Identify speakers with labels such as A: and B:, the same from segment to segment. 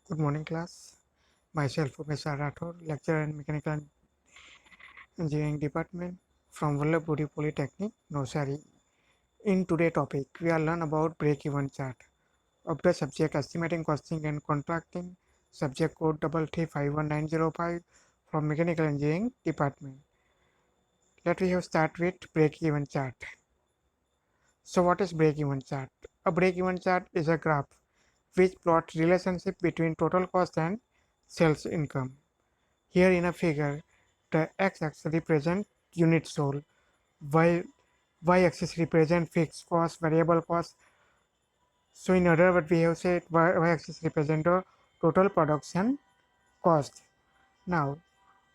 A: Good morning, class. Myself, Umesh Rathore, lecturer in Mechanical Engineering Department from Vallabhpuri Polytechnic, Navsari. In today's topic, we will learn about break-even chart of the subject estimating, costing, and contracting. Subject code 3351905 from Mechanical Engineering Department. Let me start with break-even chart. So, what is break-even chart? A break-even chart is a graph which plots relationship between total cost and sales income. Here in a figure, the x-axis represents units sold, while y-axis represents fixed cost, variable cost. So in other words, we have said y-axis represents the total production cost. Now,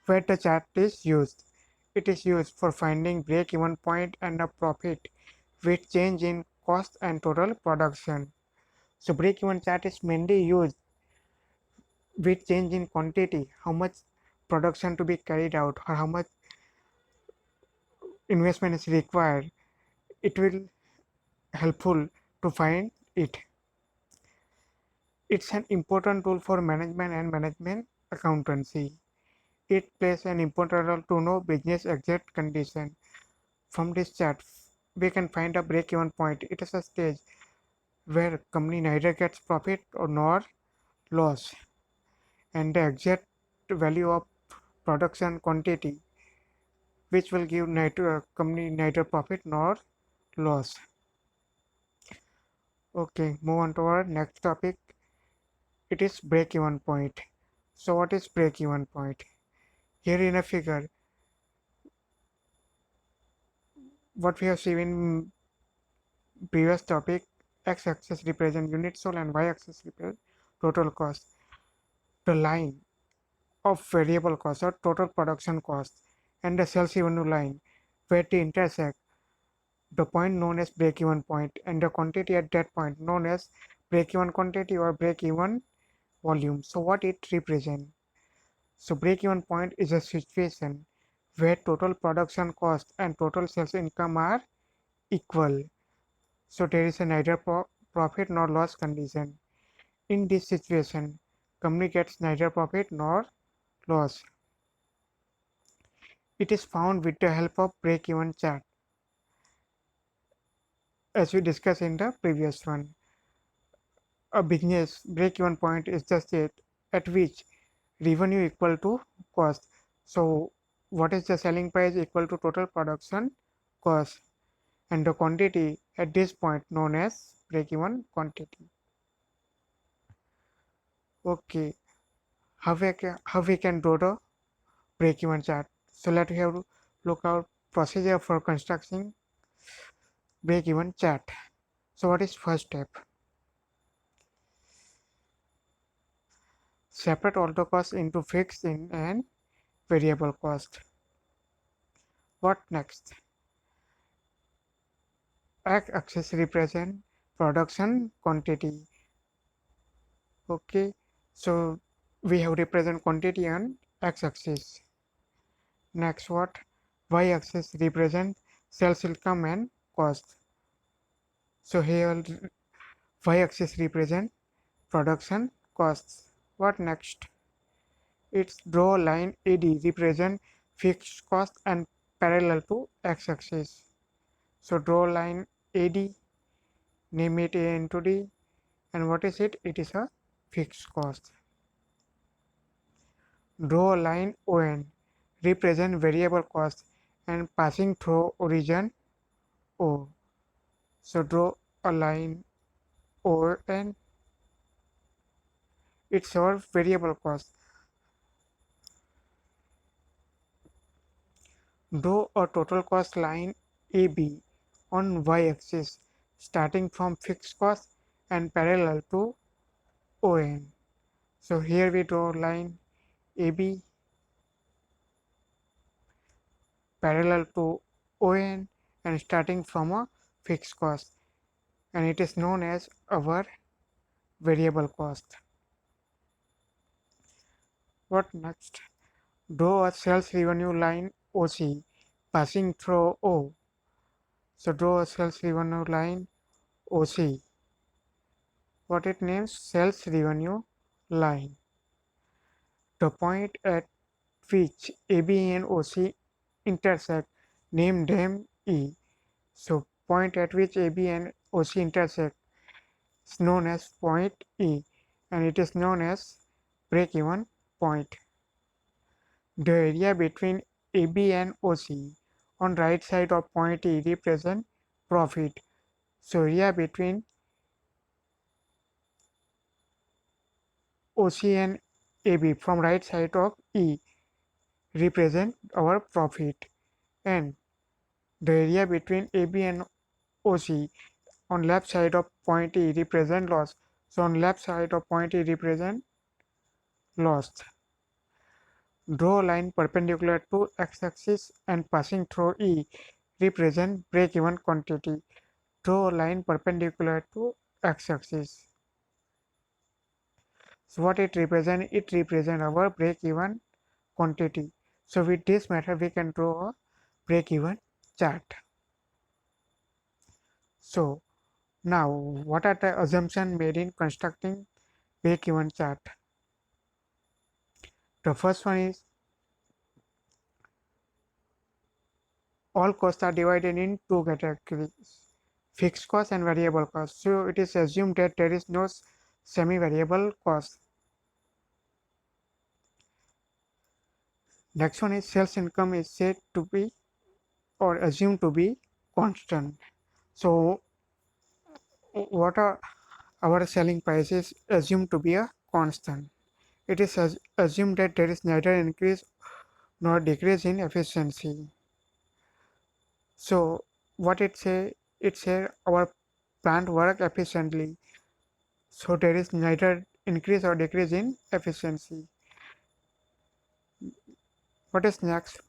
A: where the chart is used? It is used for finding break-even point and a profit with change in cost and total production. So break-even chart is mainly used with change in quantity, how much production to be carried out or how much investment is required. It will helpful to find it. It's an important tool for management and management accountancy. It plays an important role to know business exact condition. From this chart, we can find a break-even point. It is a stage where company neither gets profit or nor loss, and the exact value of production quantity, which will give neither company neither profit nor loss. Okay, move on to our next topic. It is break-even point. So what is break-even point? Here in a figure, what we have seen in previous topic, x-axis represent unit sold and y-axis represent total cost. The line of variable cost or total production cost and the sales revenue line where they intersect, the point known as break-even point, and the quantity at that point known as break-even quantity or break-even volume. So what it represents? So break-even point is a situation where total production cost and total sales income are equal. So there is a neither profit nor loss condition. In this situation, company gets neither profit nor loss. It is found with the help of break-even chart, as we discussed in the previous one. A business break-even point is the state at which revenue equal to cost. So what is the selling price equal to total production cost, and the quantity at this point known as break-even quantity. Okay, how we can draw the break-even chart? So let us have look at procedure for constructing break-even chart. So what is first step? Separate all the costs into fixed in and variable cost. What next? X-axis represent production quantity. Okay, so we have represent quantity on x-axis. Next, what? Y-axis represent sales income and cost. So here y-axis represent production costs. What next? It's draw line AD represent fixed cost and parallel to x-axis. So draw line AD, name it A into D, and what is it? It is a fixed cost. Draw line ON, represent variable cost and passing through origin O. So draw a line ON, it's our variable cost. Draw a total cost line AB on y-axis starting from fixed cost and parallel to ON. So here we draw line AB parallel to ON and starting from a fixed cost, and it is known as our variable cost. What next? Draw a sales revenue line OC passing through O. So draw a sales revenue line OC. What it names? Sales revenue line. The point at which AB and OC intersect, name them E. So point at which AB and OC intersect is known as point E, and it is known as break-even point. The area between AB and OC on right side of point E represent profit. So area between OC and AB from right side of E represent our profit, and the area between AB and OC on left side of point E represent loss. So on left side of point E represent loss. Draw a line perpendicular to x-axis and passing through E represent break-even quantity. Draw a line perpendicular to x-axis. So what it represent? It represent our break-even quantity. So with this method we can draw a break-even chart. So now what are the assumptions made in constructing break-even chart? The first one is all costs are divided in two categories, fixed cost and variable cost. So it is assumed that there is no semi-variable cost. Next one is sales income is said to be or assumed to be constant. So what are our selling prices assumed to be a constant. It is assumed that there is neither increase nor decrease in efficiency. So what it say? It say our plant work efficiently. So there is neither increase or decrease in efficiency. What is next?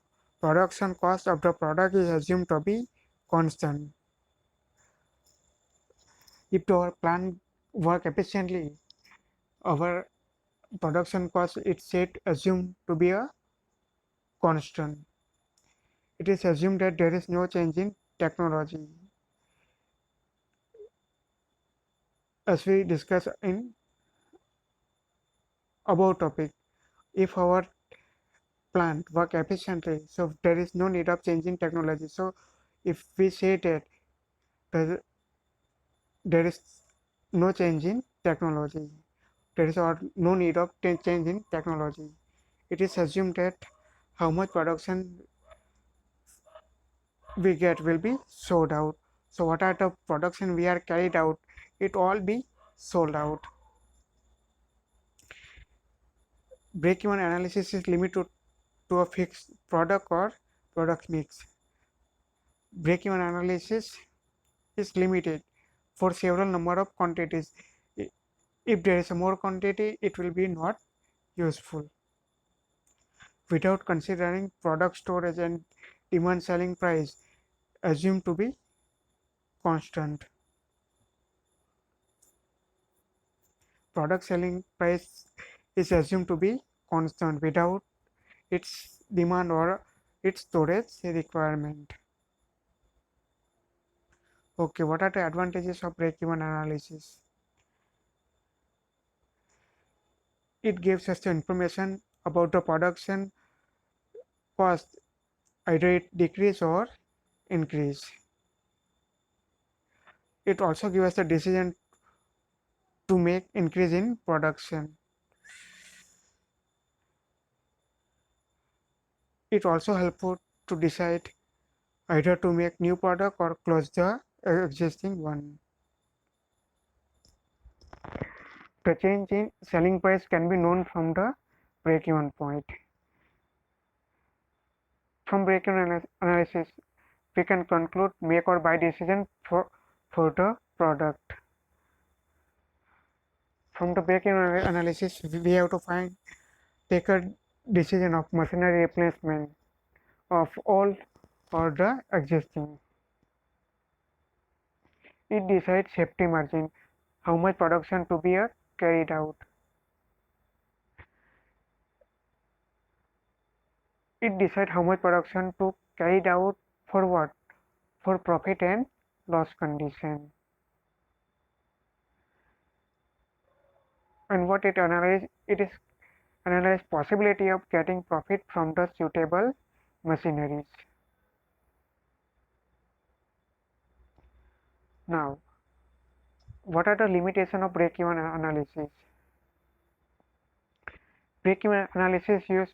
A: Production cost of the product is assumed to be constant. If our plant work efficiently, our production cost is said assumed to be a constant. It is assumed that there is no change in technology. As we discussed in above topic, if our plant work efficiently, so there is no need of changing technology. So if we say that there is no change in technology, there is no need of change in technology, it is assumed that how much production we get will be sold out. So what are the production we are carried out, it all be sold out. Break-even analysis is limited to a fixed product or product mix. Break-even analysis is limited for several number of quantities. If there is a more quantity, it will be not useful. Without considering product storage and demand selling price assumed to be constant. Product selling price is assumed to be constant without its demand or its storage requirement. Okay, what are the advantages of break-even analysis? It gives us the information about the production cost, either it decrease or increase. It also gives us the decision to make increase in production. It also helpful to decide either to make new product or close the existing one. The change in selling price can be known from the break-even point. From break-even analysis, we can conclude make or buy decision for the product. From the break-even analysis, we have to take a decision of machinery replacement of all or the existing. It decides safety margin, how much production to be carried out. It decides how much production to carried out for what? For profit and loss condition. And what it analyze, it is analyze possibility of getting profit from the suitable machineries. Now, what are the limitations of break-even analysis? Break-even analysis is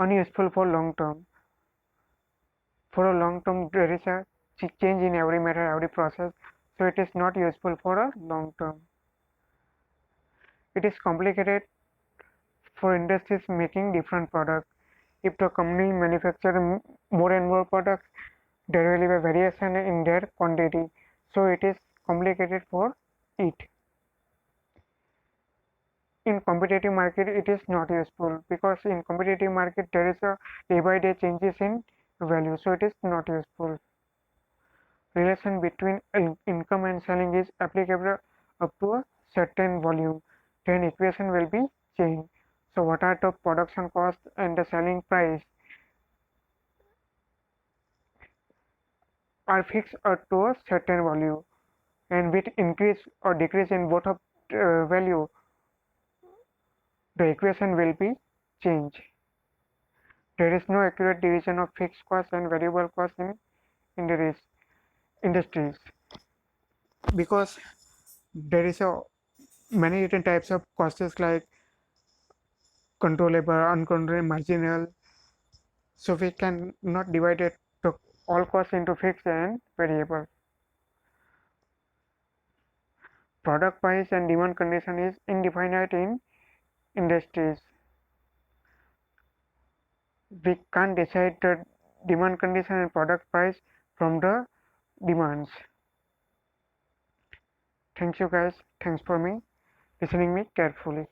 A: unuseful for long term. For a long term, there is a change in every matter, every process, so it is not useful for a long term. It is complicated for industries making different products. If the company manufactures more and more products, there will be a variation in their quantity, so it is complicated for it. In competitive market, it is not useful, because in competitive market there is a day by day changes in value, so it is not useful. Relation between income and selling is applicable up to a certain volume, then equation will be changed. So what are the production cost and the selling price are fixed up to a certain value, and with increase or decrease in both of value, the equation will be changed. There is no accurate division of fixed cost and variable cost in industries, because there is a many different types of costs like controllable, uncontrollable, marginal. So we can not divide it to all costs into fixed and variable. Product price and demand condition is indefinite in industries. We can't decide the demand condition and product price from the demands. Thank you guys. Thanks for listening me carefully.